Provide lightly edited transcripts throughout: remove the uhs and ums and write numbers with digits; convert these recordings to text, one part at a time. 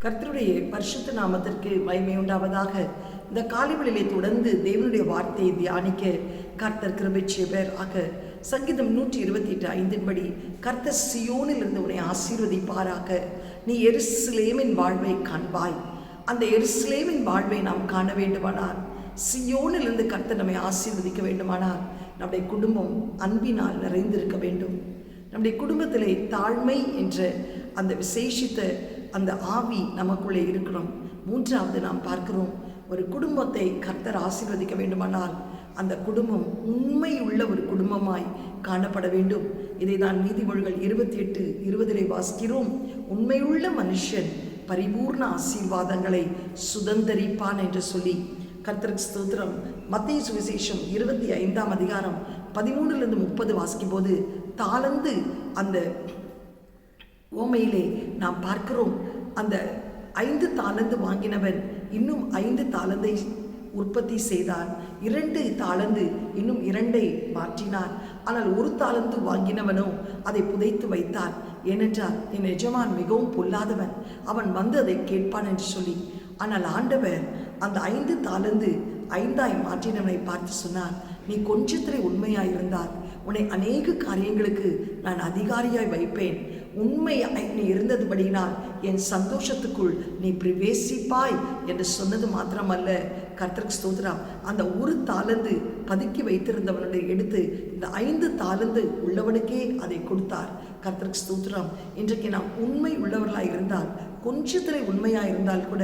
கர்த்தருடைய பரிசுத்த நாமத்திற்கு மகிமை உண்டாவதாக. இந்த காலைவெளியிலே தொடர்ந்து தேவனுடைய வார்த்தையை தியானிக்க கர்த்தர் கிருபை செய்வாராக. சங்கீதம் 128:5 கர்த்தர் சியோனிலிருந்து உன்னை ஆசீர்வதிப்பாராக. நீ எருசலேமின் வாழ்வை காண்பாய். அந்த எருசலேமின் வாழ்வை நாம் காண வேண்டுமானால், சியோனிலிருந்து கர்த்தர் நம்மை ஆசீர்வதிக்க வேண்டுமானால், நம்முடைய குடும்பம் அன்பினால் நிறைந்திருக்க வேண்டும். நம்முடைய குடும்பத்திலே தாழ்மை என்ற அந்த விசேஷித்த அந்த ஆவி நமக்குள்ளே இருக்கணும். மூன்றாவது நாம் பார்க்கிறோம், ஒரு குடும்பத்தை கர்த்தர் ஆசீர்வதிக்க வேண்டுமானால் அந்த குடும்பம் உண்மையுள்ள ஒரு குடும்பமாய் காணப்பட வேண்டும். இதை தான் நீதிமொழிகள் 28:20 வாசிக்கிறோம். உண்மையுள்ள மனுஷன் பரிபூர்ண ஆசீர்வாதங்களை சுதந்தரிப்பான் என்று சொல்லி கர்த்தருக்கு ஸ்தோத்திரம். மத்தேயு சுவிசேஷம் 25:13-30 வாசிக்கும் போது தாளந்து அந்த ஓமையிலே நாம் பார்க்கிறோம். அந்த 5 தாளந்து வாங்கினவன் இன்னும் 5 தாளந்தை உற்பத்தி செய்தான். 2 தாளந்து இன்னும் 2 மாற்றினான். ஆனால் 1 தாளந்து வாங்கினவனோ அதை புதைத்து வைத்தான். ஏனென்றால் என் எஜமான் மிகவும் பொல்லாதவன், அவன் வந்து அதை கேட்பான் என்று சொல்லி. ஆனால் ஆண்டவர் அந்த 5 தாளந்து 5ஆய் மாற்றினவனை பார்த்து சொன்னார், நீ கொஞ்சத்திலே உண்மையாய் இருந்தால் உன்னை அநேக காரியங்களுக்கு நான் அதிகாரியாய் வைப்பேன். உண்மையாய் நீ இருந்ததுபடினால் என் சந்தோஷத்துக்குள் நீ பிரவேசிப்பாய் என்று சொன்னது மாத்திரமல்ல, கர்த்தருக்கு ஸ்தோத்திரம், அந்த 1 தாளந்து பதுக்கி வைத்திருந்தவனுடைய எடுத்து இந்த 5 தாளந்து உள்ளவனுக்கே அதை கொடுத்தார். கர்த்தருக்கு ஸ்தோத்திரம். இன்றைக்கு நாம் உண்மை உள்ளவர்களாய் இருந்தால், கொஞ்சத்திலே உண்மையாய் இருந்தால் கூட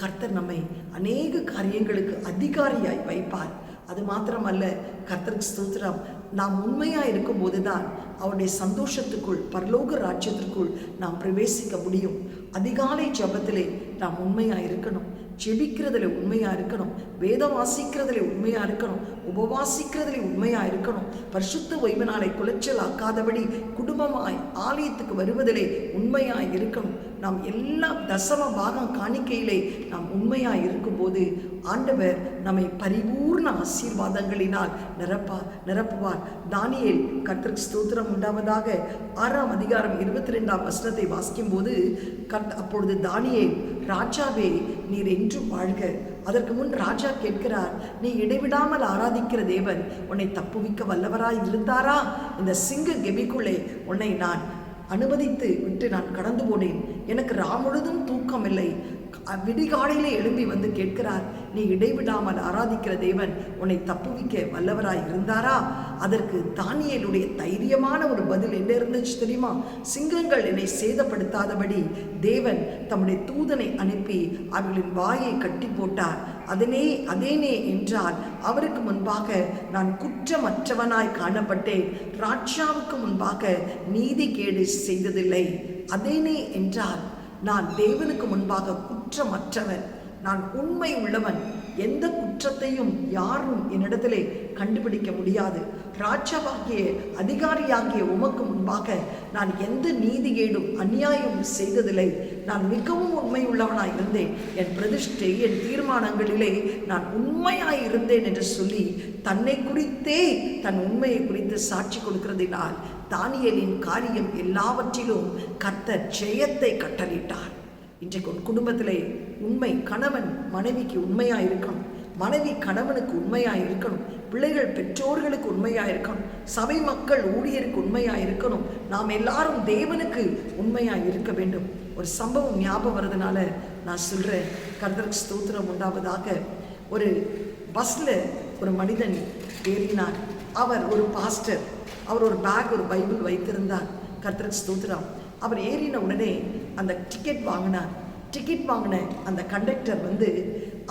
கர்த்தர் நம்மை அநேக காரியங்களுக்கு அதிகாரியாய் வைப்பார். அது மாத்திரமல்ல, கர்த்தருக்கு ஸ்தோத்திரம், நாம் உண்மையாக இருக்கும்போது தான் அவருடைய சந்தோஷத்துக்குள், பரலோக ராஜ்யத்திற்குள் நாம் பிரவேசிக்க முடியும். அதிகாலை ஜெபத்திலே நாம் உண்மையாக இருக்கணும். ஜெபிக்கிறதுல உண்மையாக இருக்கணும். வேதம் வாசிக்கிறதுல உண்மையாக இருக்கணும். உபவாசிக்கிறதுல உண்மையாக இருக்கணும். பரிசுத்த ஓய்வு நாளை குலைச்சல் ஆக்காதபடி குடும்பமாய் ஆலயத்துக்கு வருவதிலே உண்மையாக இருக்கணும். நாம் எல்லா தசம பாகம் காணிக்கையிலே நாம் உண்மையாக இருக்கும்போது ஆண்டவர் நம்மை பரிபூர்ண ஆசீர்வாதங்களினால் நிரப்புவார். தானியேல், கர்த்தருக்கு ஸ்தோத்திரம் உண்டாவதாக, 6:22 வாசிக்கும் போது அப்பொழுது தானியேல், ராஜாவே நீர் என்றும் வாழ்க. அதற்கு முன் ராஜா கேட்கிறார், நீ இடைவிடாமல் ஆராதிக்கிற தேவன் உன்னை தப்புவிக்க வல்லவராய் இருந்தாரா? இந்த சிங்க கெபிக்குள்ளே உன்னை நான் அனுமதித்து விட்டு நான் கடந்து போனேன். எனக்கு முழுதும் தூக்கம் இல்லை. விடிகாலையிலே எழும்பி வந்து கேட்கிறார், நீ இடைவிடாமல் ஆராதிக்கிற தேவன் உன்னை தப்புவிக்க வல்லவராய் இருந்தாரா? அதற்கு தானியேலுடைய தைரியமான ஒரு பதில் என்ன இருந்துச்சு தெரியுமா? சிங்கங்கள் என்னை சேதப்படுத்தாதபடி தேவன் தம்முடைய தூதனை அனுப்பி அவர்களின் வாயை கட்டி போட்டார். அதேனே என்றால் அவருக்கு முன்பாக நான் குற்றமற்றவனாய் காணப்பட்டேன். ராஜாவுக்கு முன்பாக நீதி கேடு செய்ததில்லை. அதேனே என்றால் நான் தேவனுக்கு முன்பாக குற்றமற்றவன், நான் உண்மை உள்ளவன். எந்த குற்றத்தையும் யாரும் என்னிடத்திலே கண்டுபிடிக்க முடியாது. ராஜாவாகிய அதிகாரியாகிய உமக்கு முன்பாக நான் எந்த நீதிகேடும் அநியாயமும் செய்ததில்லை. நான் மிகவும் உண்மை உள்ளவனாய் இருந்தேன். என் பிரதிஷ்டை, என் தீர்மானங்களிலே நான் உண்மையாய் இருந்தேன் என்று சொல்லி தன்னை குறித்தே, தன் உண்மையை குறித்து சாட்சி கொடுக்கிறதினால் தானியேலின் காரியம் எல்லாவற்றிலும் கர்த்தர் ஜெயத்தை கட்டளையிட்டார். இன்றைக்கு ஒரு குடும்பத்திலே உண்மை, கணவன் மனைவிக்கு உண்மையாக இருக்கணும், மனைவி கணவனுக்கு உண்மையாக இருக்கணும், பிள்ளைகள் பெற்றோர்களுக்கு உண்மையாக இருக்கணும், சபை மக்கள் ஊழியருக்கு உண்மையாக இருக்கணும், நாம் எல்லாரும் தேவனுக்கு உண்மையாக இருக்க வேண்டும். ஒரு சம்பவம் ஞாபகம் வரதுனால நான் சொல்கிறேன், கர்த்தருக்கு ஸ்தோத்திரம் உண்டாவதாக. ஒரு பஸ்ஸில் ஒரு மனிதன் ஏறினார். அவர் ஒரு பாஸ்டர். அவர் ஒரு பேக், ஒரு பைபிள் வைத்திருந்தார். கர்த்தருக்கு ஸ்தோத்திரம். அவர் ஏறின உடனே அந்த டிக்கெட் வாங்கினார். டிக்கெட் வாங்கின அந்த கண்டக்டர் வந்து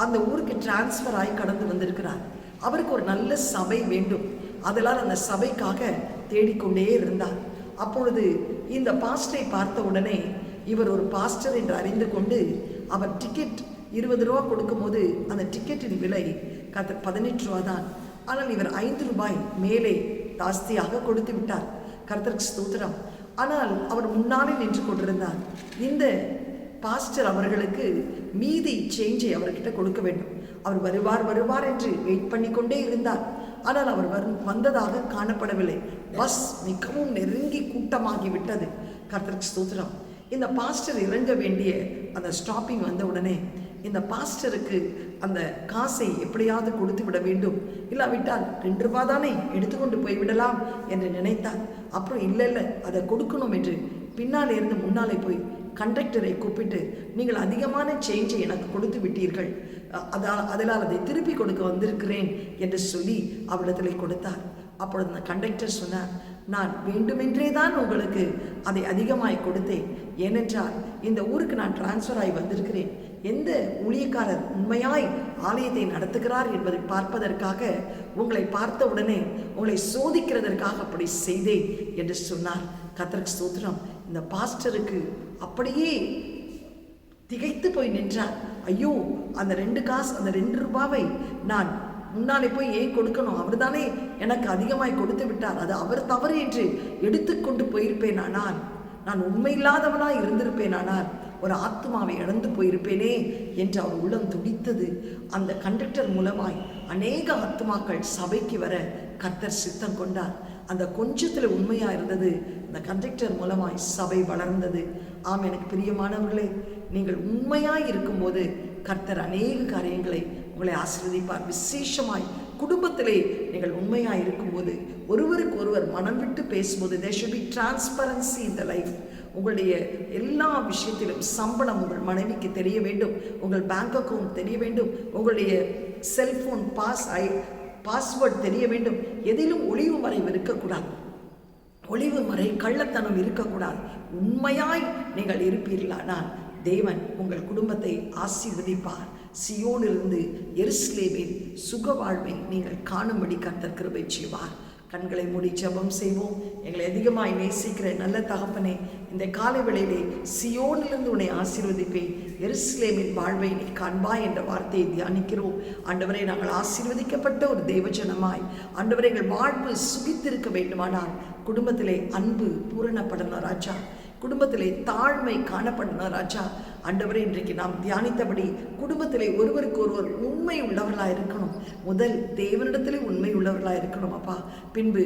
அந்த ஊருக்கு டிரான்ஸ்ஃபர் ஆகி கடந்து வந்திருக்கிறார். அவருக்கு ஒரு நல்ல சபை வேண்டும். அதனால் அந்த சபைக்காக தேடிக்கொண்டே இருந்தார். அப்பொழுது இந்த பாஸ்டரை பார்த்த உடனே இவர் ஒரு பாஸ்டர் என்று அறிந்து கொண்டு அவர் டிக்கெட் 20 ரூபா கொடுக்கும்போது அந்த டிக்கெட்டின் விலை 18 ரூபா தான். ஆனால் இவர் 5 ரூபாய் மேலே ஜாஸ்தியாக கொடுத்து விட்டார். கர்த்தருக்கு ஸ்தோத்திரம். ஆனால் அவர் முன்னாலே நின்று கொண்டிருந்தார். இந்த பாஸ்டர் அவர்களுக்கு மீதி சேஞ்சை அவர்கிட்ட கொடுக்க வேண்டும். அவர் வருவார் என்று வெயிட் பண்ணி கொண்டே இருந்தார். ஆனால் அவர் வந்ததாக காணப்படவில்லை. பஸ் மிகவும் நெருங்கி கூட்டமாகி விட்டது. கர்த்தருக்கு ஸ்தோத்திரம். இந்த பாஸ்டர் இறங்க வேண்டிய அந்த ஸ்டாப்பிங் வந்த உடனே இந்த பாஸ்டருக்கு அந்த காசை எப்படியாவது கொடுத்து விட வேண்டும், இல்லாவிட்டால் 2 ரூபாய் தானே எடுத்துக்கொண்டு போய்விடலாம் என்று நினைத்தார். அப்புறம் இல்லை அதை கொடுக்கணும் என்று பின்னாலே இருந்து முன்னாலே போய் கண்டக்டரை கூப்பிட்டு, நீங்கள் அதிகமான சேஞ்சை எனக்கு கொடுத்து விட்டீர்கள், அதனால் அதை திருப்பி கொடுக்க வந்திருக்கிறேன் என்று சொல்லி அவரிடத்தில் கொடுத்தார். அப்பொழுது அந்த கண்டக்டர் சொன்னார், நான் வேண்டுமென்றே தான் உங்களுக்கு அதை அதிகமாய் கொடுத்தேன். ஏனென்றால் இந்த ஊருக்கு நான் டிரான்ஸ்ஃபர் ஆகி வந்திருக்கிறேன். எந்த ஊழியக்காரர் உண்மையாய் ஆலயத்தை நடத்துகிறார் என்பதை பார்ப்பதற்காக, உங்களை பார்த்த உடனே உங்களை சோதிக்கிறதற்காக அப்படி செய்தேன் என்று சொன்னார். கர்த்தருக்கு ஸ்தோத்திரம். இந்த பாஸ்டருக்கு அப்படியே திகைத்து போய் நின்றார். ஐயோ, அந்த 2 ரூபாவை நான் முன்னாலே போய் ஏன் கொடுக்கணும்? அவர் தானே எனக்கு அதிகமாய் கொடுத்து விட்டார், அது அவர் தவறு என்று எடுத்துக்கொண்டு போயிருப்பேனானால், நான் உண்மையில்லாதவனாய் இருந்திருப்பேனானால் ஒரு ஆத்மாவை இழந்து போயிருப்பேனே என்று அவர் உள்ளம் துடித்தது. அந்த கண்டக்டர் மூலமாய் அநேக ஆத்மாக்கள் சபைக்கு வர கர்த்தர் சித்தம் கொண்டார். அந்த கொஞ்சத்தில் உண்மையாக இருந்தது, அந்த கண்டக்டர் மூலமாய் சபை வளர்ந்தது. ஆம், எனக்கு பிரியமானவர்களே, நீங்கள் உண்மையாய் இருக்கும்போது கர்த்தர் அநேக காரியங்களை உங்களை ஆசீர்வதிப்பார். விசேஷமாய் குடும்பத்திலே நீங்கள் உண்மையாக இருக்கும்போது, ஒருவருக்கு ஒருவர் மனம் விட்டு பேசும்போது, there should be transparency in the life. உங்களுடைய எல்லா விஷயத்திலும் சம்பளம் உங்கள் மனைவிக்கு தெரிய வேண்டும், உங்கள் பேங்க் அக்கௌண்ட் தெரிய வேண்டும், உங்களுடைய செல்போன் பாஸ்வேர்ட் தெரிய வேண்டும். எதிலும் ஒளிவு மறைவு இருக்கக்கூடாது, ஒளிவு மறை கள்ளத்தனம் இருக்கக்கூடாது. உண்மையாய் நீங்கள் இருப்பீர்களானால் தேவன் உங்கள் குடும்பத்தை ஆசீர்வதிப்பார். சியோனிலிருந்து எருசலேமின் சுக வாழ்வை நீங்கள் காணும்படி கர்த்தர் கிருபை செய்வார். கண்களை மூடி ஜெபம் செய்வோம். எங்களை அதிகமாய் நேசிக்கிற நல்ல தகப்பனே, இந்த காலை வேளையிலே சியோனிலிருந்து உன்னை ஆசீர்வதிப்பேன், எருசலேமின் வாழ்வை நீ காண்பாய் என்ற வார்த்தையை தியானிக்கிறோம். ஆண்டவரே, நாங்கள் ஆசீர்வதிக்கப்பட்ட ஒரு தேவஜனமாய், ஆண்டவரே, எங்கள் வாழ்வு சுகித்திருக்க வேண்டுமானால் குடும்பத்திலே அன்பு பூரணப்படணும் ராஜா, குடும்பத்திலே தாழ்மை காணப்படணும் ராஜா. ஆண்டவரே, இன்றைக்கு நாம் தியானித்தபடி குடும்பத்திலே ஒருவருக்கு ஒருவர் உண்மை உள்ளவர்களாக இருக்கணும். முதல் தேவனிடத்திலே உண்மை உள்ளவர்களாக இருக்கணும் அப்பா. பின்பு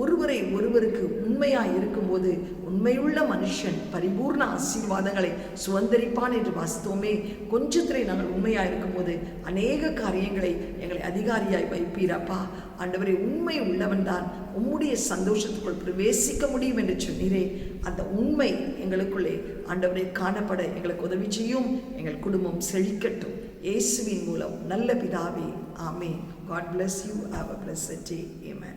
ஒருவருக்கு உண்மையாக இருக்கும்போது உண்மையுள்ள மனுஷன் பரிபூர்ண ஆசீர்வாதங்களை சுதந்திரிப்பான் என்று வாசித்தோமே. கொஞ்சத்திலே நாங்கள் உண்மையாக இருக்கும்போது அநேக காரியங்களை எங்களை அதிகாரியாய் வைப்பீரப்பா. ஆண்டவரே, உண்மை உள்ளவன் தான் உம்முடைய சந்தோஷத்துக்குள் பிரவேசிக்க முடியும் என்று சொன்னீரே. அந்த உண்மை எங்களுக்குள்ளே ஆண்டவரே காணப்பட எங்களுக்கு உதவி செய்யும். எங்கள் குடும்பம் செழிக்கட்டும். இயேசுவின் மூலம் நல்ல பிதாவே, ஆமென். God bless you. Have a blessed day.